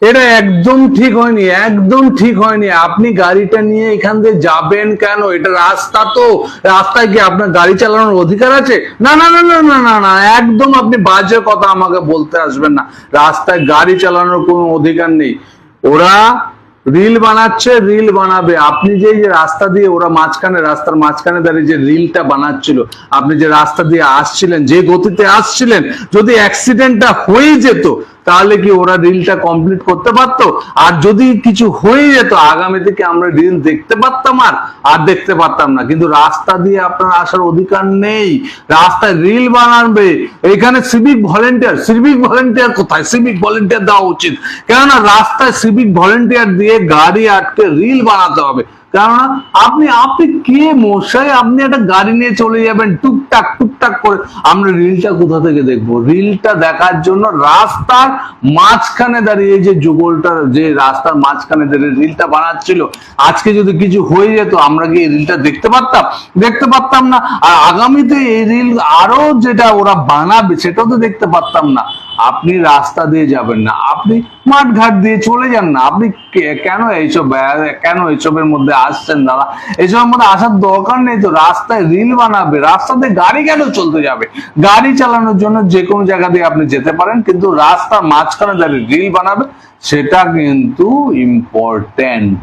এটা একদম ঠিক হয়নি, একদম ঠিক হয়নি। আপনি গাড়িটা নিয়ে এখান দিয়ে যাবেন কেন? এটা রাস্তা, তো রাস্তায় কি আপনার গাড়ি চালানোর অধিকার আছে? না না না না না না না, একদম আপনি বাজে কথা আমাকে বলতে আসবেন না। রাস্তায় গাড়ি চালানোর কোনো অধিকার নেই। ওরা রিল বানাচ্ছে, রিল বানাবে। আপনি যে রাস্তা দিয়ে ওরা মাঝখানে, রাস্তার মাঝখানে দাঁড়িয়ে যে রিলটা বানাচ্ছিল, আপনি যে রাস্তা দিয়ে আসছিলেন, যে গতিতে আসছিলেন, যদি অ্যাক্সিডেন্টটা হয়ে যেত তাহলে কি ওরা রিলটা কমপ্লিট করতে পারতো? আর যদি কিছু হয়ে যেত আগামী থেকে আমরা রিল দেখতে পারতাম আর দেখতে পারতাম না। কিন্তু রাস্তা দিয়ে আপনার আসার অধিকার নেই। রাস্তায় রিল বানাবে। এখানে সিভিক ভলেন্টিয়ার কোথায়? সিভিক ভলেন্টিয়ার দেওয়া উচিত, কেননা রাস্তায় সিভিক ভলেন্টিয়ার দিয়ে গাড়ি আটকে রিল বানাতে হবে। কেননা আপনি আপনি কে মশাই? আপনি একটা গাড়ি নিয়ে চলে যাবেন টুকটাক টুকটাক করে, আমরা রিলটা কোথা থেকে দেখবো? রিলটা দেখার জন্য রাস্তার মাঝখানে দাঁড়িয়ে, যে যুগলটা যে রাস্তার মাঝখানে দাঁড়িয়ে রিলটা বানাচ্ছিল, আজকে যদি কিছু হয়ে যেত আমরা কি এই রিলটা দেখতে পারতাম? দেখতে পারতাম না। আর আগামীতে এই রিল আরো যেটা ওরা বানাবে সেটাও তো দেখতে পারতাম না। আপনি রাস্তা দিয়ে যাবেন না, আপনি মাঠঘাট দিয়ে চলে যান না। আপনি কেন এইসবের মধ্যে আসছেন দাদা? এইসবের মধ্যে আসার দরকার নেই তো। রাস্তায় রিল বানাবে, রাস্তাতে গাড়ি কেন চলতে যাবে? গাড়ি চালানোর জন্য যে কোনো জায়গা দিয়ে আপনি যেতে পারেন, কিন্তু রাস্তার মাঝখানে দাঁড়িয়ে রিল বানাবে, সেটা কিন্তু ইম্পর্টেন্ট।